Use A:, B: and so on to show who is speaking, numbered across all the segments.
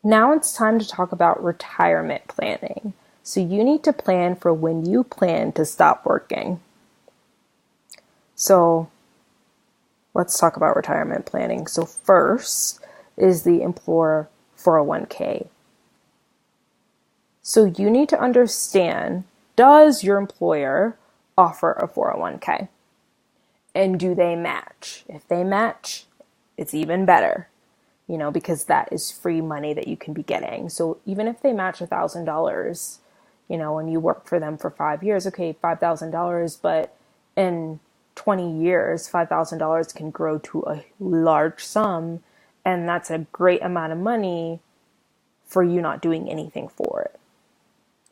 A: Now it's time to talk about retirement planning. So you need to plan for when you plan to stop working. So let's talk about retirement planning. So first is the employer 401k. So you need to understand, does your employer offer a 401k? And do they match? If they match, it's even better, because that is free money that you can be getting. So even if they match $1,000, and you work for them for 5 years, okay, $5,000, but in 20 years, $5,000 can grow to a large sum. And that's a great amount of money for you not doing anything for it.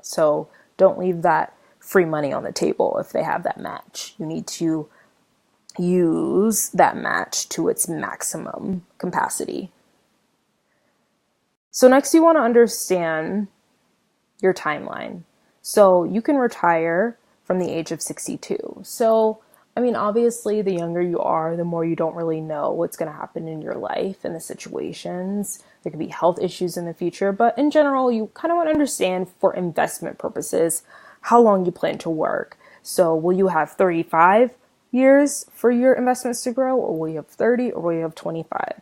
A: So don't leave that free money on the table if they have that match. You need to use that match to its maximum capacity. So next you want to understand your timeline. So you can retire from the age of 62. So, obviously the younger you are, the more you don't really know what's going to happen in your life and the situations. There could be health issues in the future, but in general, you kind of want to understand for investment purposes how long you plan to work. So will you have 35 years for your investments to grow, or will you have 30, or will you have 25,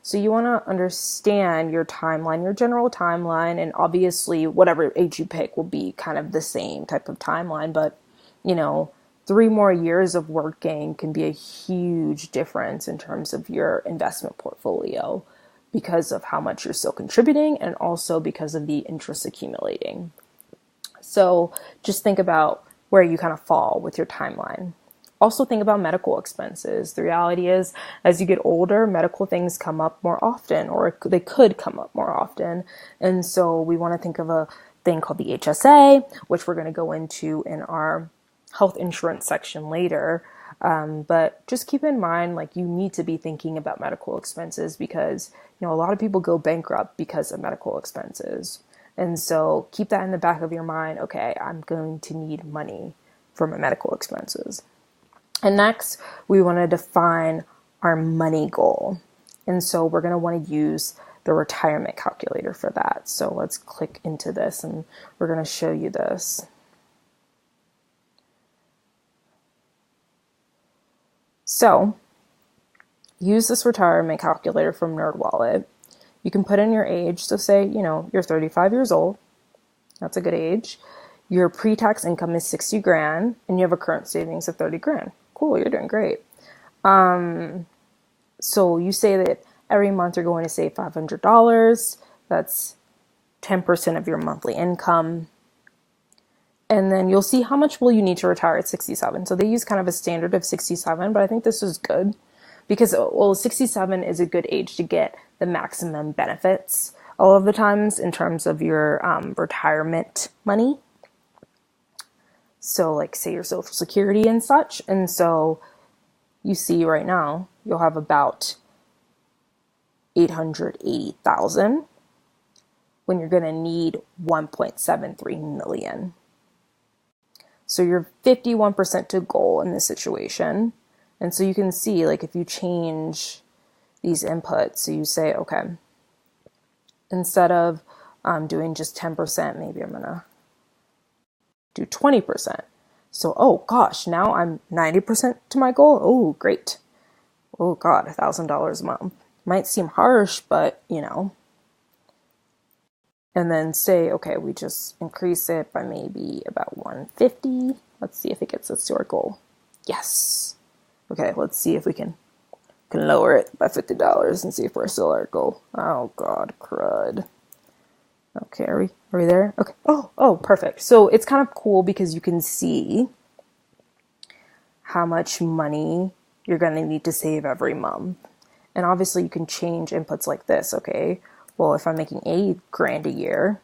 A: So you want to understand your timeline, your general timeline, and obviously whatever age you pick will be kind of the same type of timeline, but 3 more years of working can be a huge difference in terms of your investment portfolio because of how much you're still contributing and also because of the interest accumulating. So just think about where you kind of fall with your timeline. Also think about medical expenses. The reality is, as you get older, medical things come up more often, or they could come up more often. And so we want to think of a thing called the HSA, which we're going to go into in our health insurance section later. But just keep in mind, you need to be thinking about medical expenses because, a lot of people go bankrupt because of medical expenses. And so keep that in the back of your mind. Okay, I'm going to need money for my medical expenses. And next, we want to define our money goal. And so we're going to want to use the retirement calculator for that. So let's click into this and we're going to show you this. So use this retirement calculator from NerdWallet. You can put in your age. So say, you're 35 years old. That's a good age. Your pre-tax income is 60 grand and you have a current savings of 30 grand. Cool, you're doing great. So you say that every month you're going to save $500. That's 10% of your monthly income. And then you'll see how much will you need to retire at 67. So they use kind of a standard of 67, but I think this is good because, 67 is a good age to get the maximum benefits all of the times in terms of your retirement money. So say your Social Security and such. And so you see right now, you'll have about 880,000 when you're going to need 1.73 million. So you're 51% to goal in this situation. And so you can see, if you change these inputs, so you say, okay, instead of doing just 10%, maybe I'm going to do 20%. So, oh gosh, now I'm 90% to my goal. Oh, great. Oh God, $1,000 a month. Might seem harsh, but and then say, okay, we just increase it by maybe about 150. Let's see if it gets us to our goal. Yes. Okay, let's see if we can lower it by $50 and see if we're still at our goal. Oh God, crud. Okay, are we there? Okay. Oh, perfect. So it's kind of cool because you can see how much money you're going to need to save every month. And obviously you can change inputs like this. Okay, well, if I'm making $8,000 a year,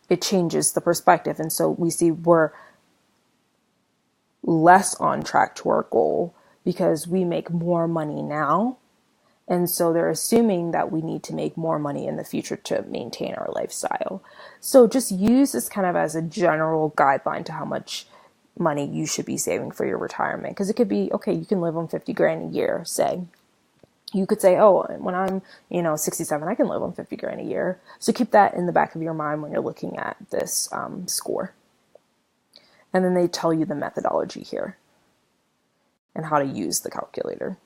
A: it changes the perspective. And so we see we're less on track to our goal because we make more money now. And so they're assuming that we need to make more money in the future to maintain our lifestyle. So just use this kind of as a general guideline to how much money you should be saving for your retirement. Because it could be, okay, you can live on 50 grand a year, say. You could say, oh, when I'm, 67, I can live on 50 grand a year. So keep that in the back of your mind when you're looking at this score. And then they tell you the methodology here and how to use the calculator.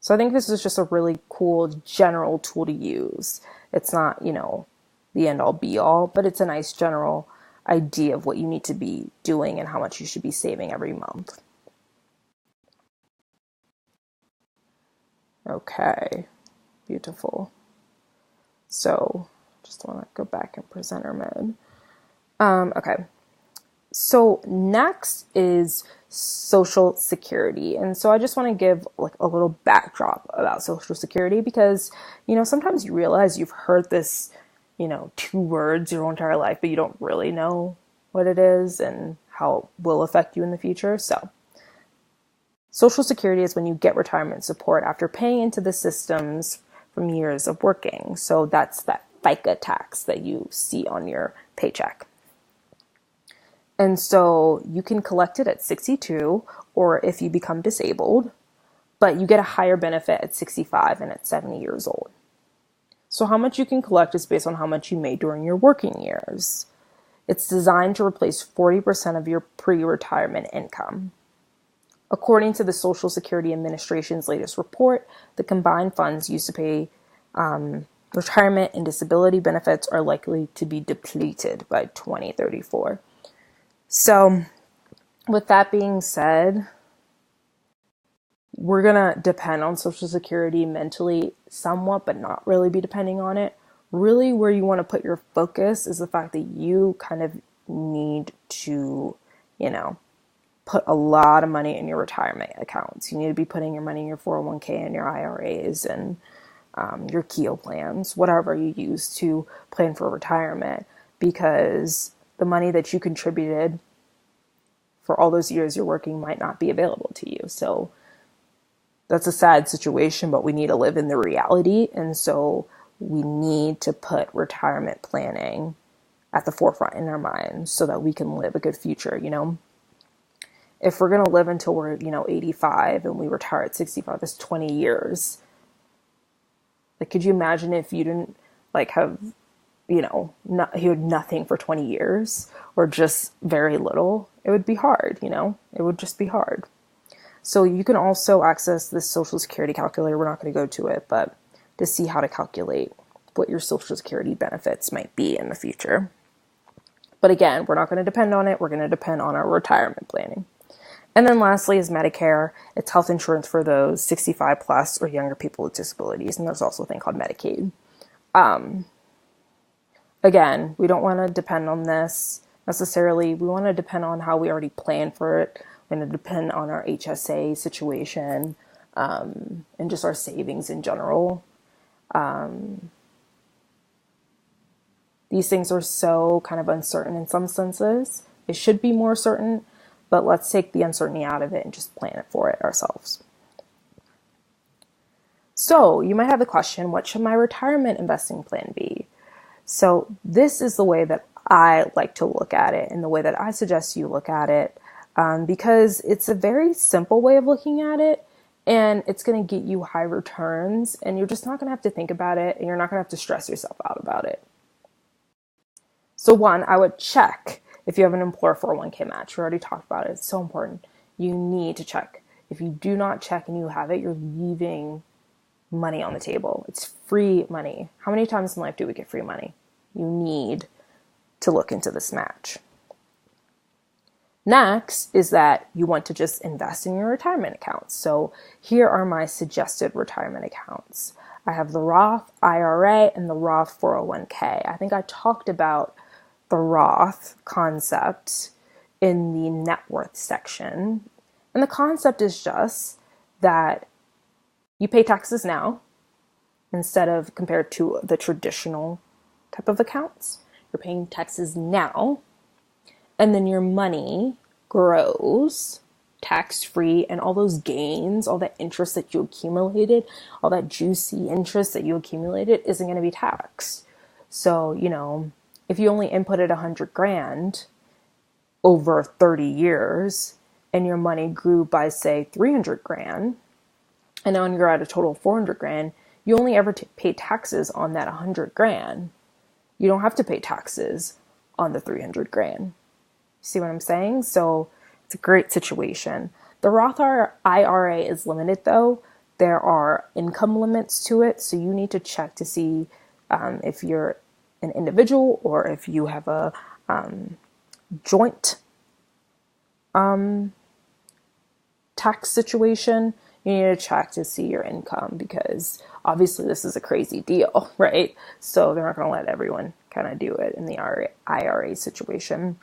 A: So I think this is just a really cool general tool to use. It's not, the end all be all, but it's a nice general idea of what you need to be doing and how much you should be saving every month. Okay, beautiful. So just want to go back in presenter mode. Okay. So next is Social Security. And so I just want to give like a little backdrop about Social Security because, sometimes you realize you've heard this, 2 words your whole entire life, but you don't really know what it is and how it will affect you in the future. So Social Security is when you get retirement support after paying into the systems from years of working. So that's that FICA tax that you see on your paycheck. And so you can collect it at 62 or if you become disabled, but you get a higher benefit at 65 and at 70 years old. So how much you can collect is based on how much you made during your working years. It's designed to replace 40% of your pre-retirement income. According to the Social Security Administration's latest report, the combined funds used to pay retirement and disability benefits are likely to be depleted by 2034. So with that being said, we're going to depend on Social Security mentally somewhat, but not really be depending on it. Really where you want to put your focus is the fact that you kind of need to, put a lot of money in your retirement accounts. You need to be putting your money in your 401k and your IRAs and your Keogh plans, whatever you use to plan for retirement, because the money that you contributed for all those years you're working might not be available to you. So that's a sad situation, but we need to live in the reality. And so we need to put retirement planning at the forefront in our minds so that we can live a good future. If we're going to live until we're, 85 and we retire at 65, that's 20 years. Like, could you imagine if you didn't have, you had nothing for 20 years or just very little? It would be hard, it would just be hard. So you can also access this Social Security calculator. We're not going to go to it, but to see how to calculate what your Social Security benefits might be in the future. But again, we're not going to depend on it. We're going to depend on our retirement planning. And then lastly is Medicare. It's health insurance for those 65 plus or younger people with disabilities. And there's also a thing called Medicaid. Again, we don't want to depend on this necessarily. We want to depend on how we already plan for it. We're going to depend on our HSA situation and just our savings in general. These things are so kind of uncertain in some senses. It should be more certain, but let's take the uncertainty out of it and just plan for it ourselves. So you might have the question, what should my retirement investing plan be? So this is the way that I like to look at it and the way that I suggest you look at it, because it's a very simple way of looking at it and it's going to get you high returns and you're just not going to have to think about it and you're not going to have to stress yourself out about it. So one, I would check if you have an employer 401k match. We already talked about it. It's so important. You need to check. If you do not check and you have it, you're leaving money on the table. It's free money. How many times in life do we get free money? You need to look into this match. Next is that you want to just invest in your retirement accounts. So here are my suggested retirement accounts. I have the Roth IRA and the Roth 401k. I think I talked about the Roth concept in the net worth section. And the concept is just that you pay taxes now instead of compared to the traditional type of accounts. You're paying taxes now, and then your money grows tax-free, and all those gains, all that interest that you accumulated, all that juicy interest that you accumulated isn't going to be taxed. So, if you only inputted 100 grand over 30 years and your money grew by, say, 300 grand, and now you're at a total of 400 grand, you only ever pay taxes on that 100 grand. You don't have to pay taxes on the 300 grand. See what I'm saying? So it's a great situation. The Roth IRA is limited though. There are income limits to it. So you need to check to see if you're an individual or if you have a joint tax situation. You need to check to see your income because obviously this is a crazy deal, right? So they're not going to let everyone kind of do it in the IRA situation.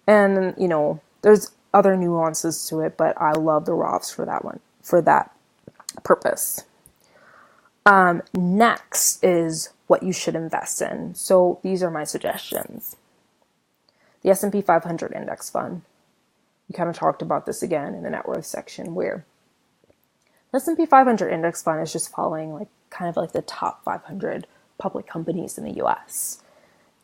A: And, you know, there's other nuances to it, but I love the Roths for that one, for that purpose. Next is what you should invest in. So these are my suggestions. The S&P 500 index fund. We kind of talked about this again in the net worth section where the S&P 500 index fund is just following like kind of like the top 500 public companies in the US.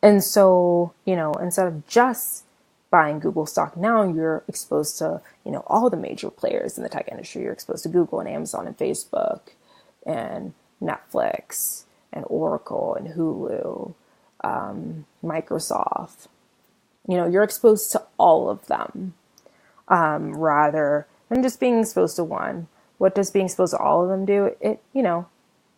A: And so, you know, instead of just buying Google stock now, you're exposed to, you know, all the major players in the tech industry. You're exposed to Google and Amazon and Facebook and Netflix and Oracle and Hulu, Microsoft. You know, you're exposed to all of them rather than just being exposed to one. What does being exposed to all of them do? It, you know,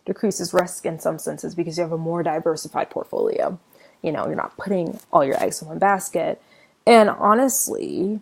A: decreases risk in some senses because you have a more diversified portfolio. You know, you're not putting all your eggs in one basket. And honestly,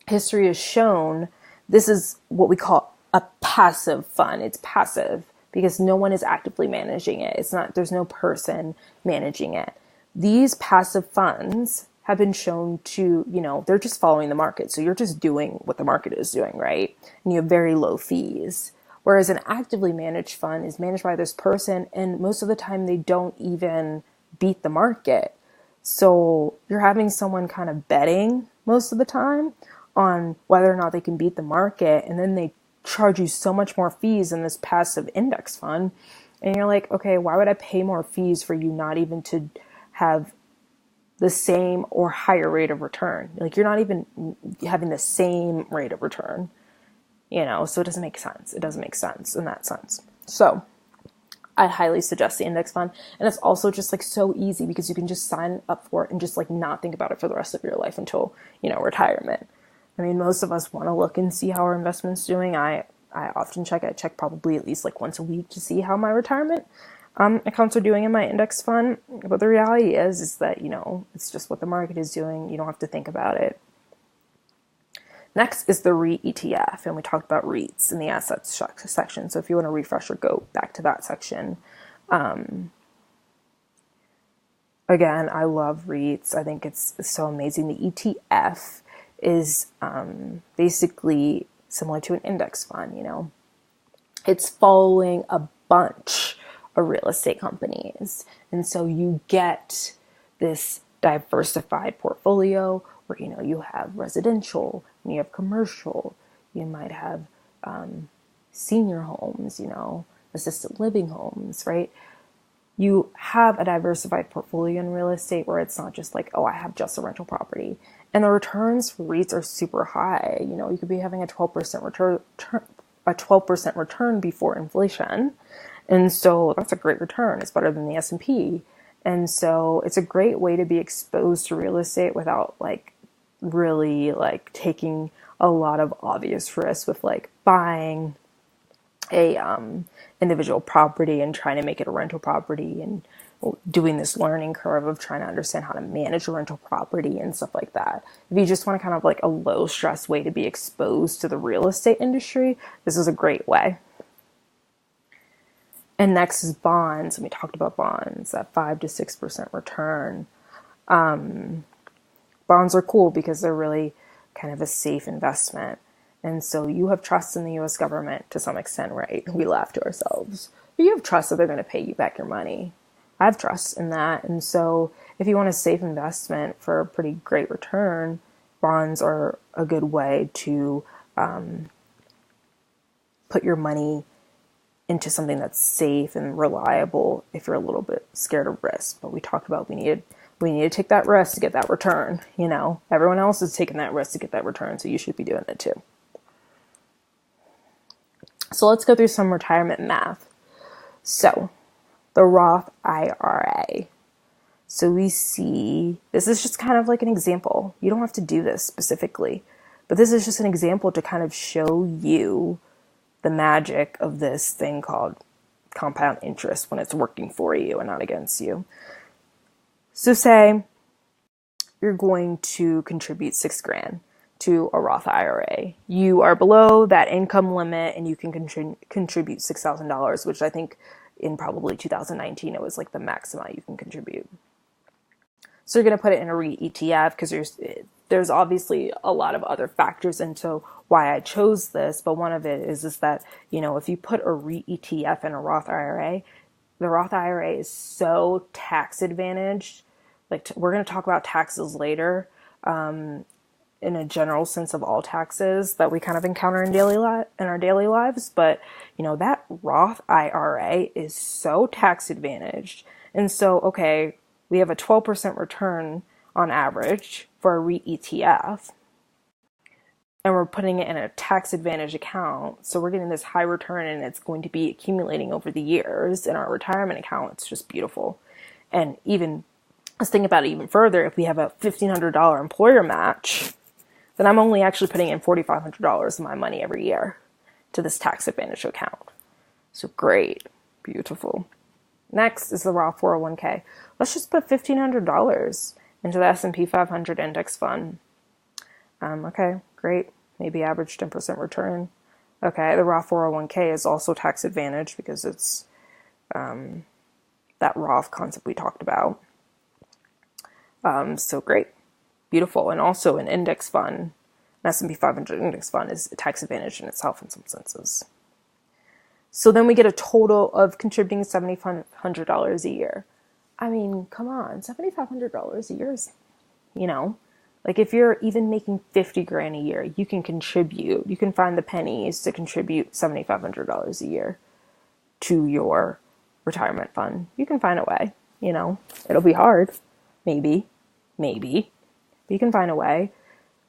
A: history has shown this is what we call a passive fund. It's passive because no one is actively managing it. It's not, there's no person managing it. These passive funds have been shown to, you know, they're just following the market. So you're just doing what the market is doing, right? And you have very low fees. Whereas an actively managed fund is managed by this person, and most of the time they don't even beat the market. So you're having someone kind of betting most of the time on whether or not they can beat the market. And then they charge you so much more fees in this passive index fund. And you're like, okay, why would I pay more fees for you not even to have the same or higher rate of return? Like you're not even having the same rate of return, you know, so it doesn't make sense. It doesn't make sense in that sense. So I highly suggest the index fund. And it's also just like so easy because you can just sign up for it and just like not think about it for the rest of your life until, you know, retirement. I mean, most of us want to look and see how our investment's doing. I often check. I check probably at least like once a week to see how my retirement accounts are doing in my index fund. But the reality is that, you know, it's just what the market is doing. You don't have to think about it. Next is the REIT ETF, and we talked about REITs in the assets section. So if you want to refresh or go back to that section. Again, I love REITs. I think it's so amazing. The ETF is basically similar to an index fund, you know. It's following a bunch of real estate companies. And so you get this diversified portfolio where, you know, you have residential and you have commercial, you might have senior homes, you know, assisted living homes, right? You have a diversified portfolio in real estate where it's not just like, oh, I have just a rental property. And the returns for REITs are super high. You know, you could be having a 12% return before inflation. And so that's a great return. It's better than the S&P. And so it's a great way to be exposed to real estate without like really like taking a lot of obvious risks with like buying a individual property and trying to make it a rental property and doing this learning curve of trying to understand how to manage a rental property and stuff like that. If you just want to kind of like a low stress way to be exposed to the real estate industry, this is a great way. And next is bonds. And we talked about bonds, that 5 to 6% return. Bonds are cool because they're really kind of a safe investment. And so you have trust in the US government to some extent, right? We laugh to ourselves. But you have trust that they're going to pay you back your money. I have trust in that. And so if you want a safe investment for a pretty great return, bonds are a good way to put your money into something that's safe and reliable if you're a little bit scared of risk. But we talked about we needed We need to take that risk to get that return. Everyone else is taking that risk to get that return, so you should be doing it too. So let's go through some retirement math. So the Roth IRA. So we see, this is just kind of like an example. You don't have to do this specifically, but this is just an example to kind of show you the magic of this thing called compound interest when it's working for you and not against you. So say you're going to contribute $6,000 to a Roth IRA. You are below that income limit and you can contribute $6,000, which I think in probably 2019, it was like the max amount you can contribute. So you're going to put it in a REIT ETF because there's obviously a lot of other factors into why I chose this, but one of it is that, if you put a REIT ETF in a Roth IRA, the Roth IRA is so tax advantaged. Like we're going to talk about taxes later, in a general sense of all taxes that we kind of encounter in our daily lives. But, that Roth IRA is so tax advantaged. And so, okay, we have a 12% return on average for a REIT ETF, and we're putting it in a tax advantage account. So we're getting this high return and it's going to be accumulating over the years in our retirement account. It's just beautiful. And even, let's think about it even further. If we have a $1,500 employer match, then I'm only actually putting in $4,500 of my money every year to this tax advantage account. So great, beautiful. Next is the Roth 401k. Let's just put $1,500 into the S&P 500 index fund. Okay, great. Maybe average 10% return. Okay, the Roth 401k is also tax advantage because it's that Roth concept we talked about. So great. Beautiful. And also an index fund, an S&P 500 index fund is tax advantage in itself in some senses. So then we get a total of contributing $7,500 a year. I mean, come on, $7,500 a year is, like if you're even making $50,000 a year, you can contribute. You can find the pennies to contribute $7,500 a year to your retirement fund. You can find a way, it'll be hard. Maybe. But you can find a way.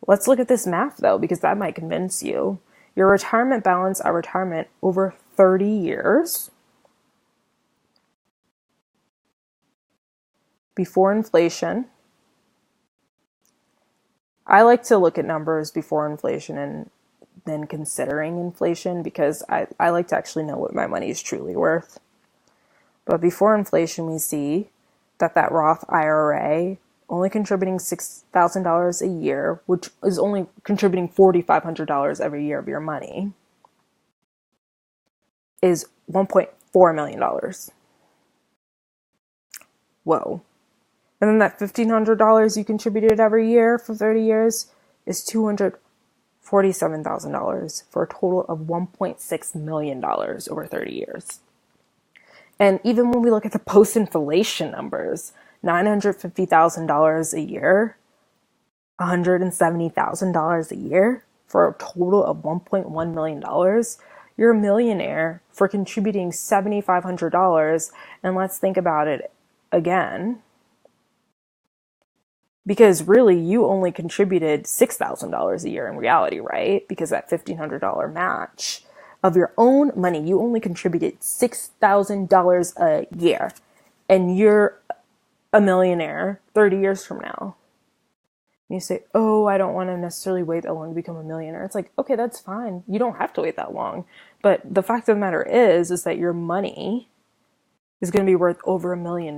A: Let's look at this math though, because that might convince you. Your retirement balance at retirement over 30 years before inflation. I like to look at numbers before inflation and then considering inflation because I like to actually know what my money is truly worth. But before inflation, we see that Roth IRA only contributing $6,000 a year, which is only contributing $4,500 every year of your money, is $1.4 million. Whoa. And then that $1,500 you contributed every year for 30 years is $247,000 for a total of $1.6 million over 30 years. And even when we look at the post-inflation numbers, $950,000 a year, $170,000 a year for a total of $1.1 million, you're a millionaire for contributing $7,500. And let's think about it again. Because really, you only contributed $6,000 a year in reality, right? Because that $1,500 match of your own money, you only contributed $6,000 a year. And you're a millionaire 30 years from now. And you say, oh, I don't want to necessarily wait that long to become a millionaire. It's like, okay, that's fine. You don't have to wait that long. But the fact of the matter is that your money is going to be worth over $1 million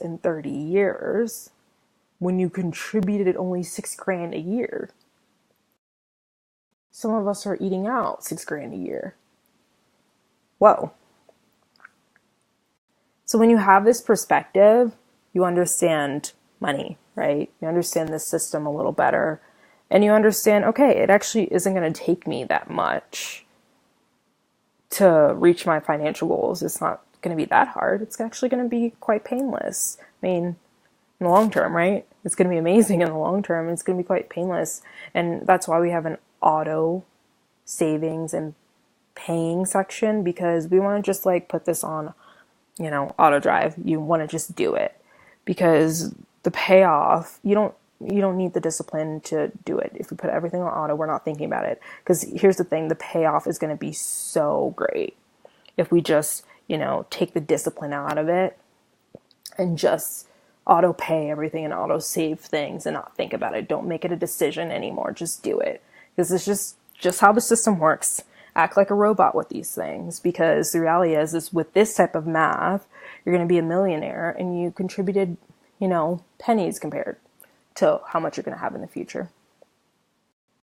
A: in 30 years when you contributed only $6,000 a year. Some of us are eating out $6,000 a year. Whoa. So when you have this perspective, you understand money, right? You understand this system a little better. And you understand, okay, it actually isn't going to take me that much to reach my financial goals. It's not going to be that hard. It's actually going to be quite painless. I mean, in the long term, right? It's going to be amazing in the long term. It's going to be quite painless. And that's why we have an auto savings and paying section, because we want to just like put this on, auto drive. You want to just do it because the payoff, you don't need the discipline to do it. If we put everything on auto, we're not thinking about it. Because here's the thing, the payoff is going to be so great if we just, take the discipline out of it and just auto pay everything and auto save things and not think about it. Don't make it a decision anymore. Just do it. Because it's just how the system works. Act like a robot with these things, because the reality is with this type of math, you're going to be a millionaire and you contributed, pennies compared to how much you're going to have in the future.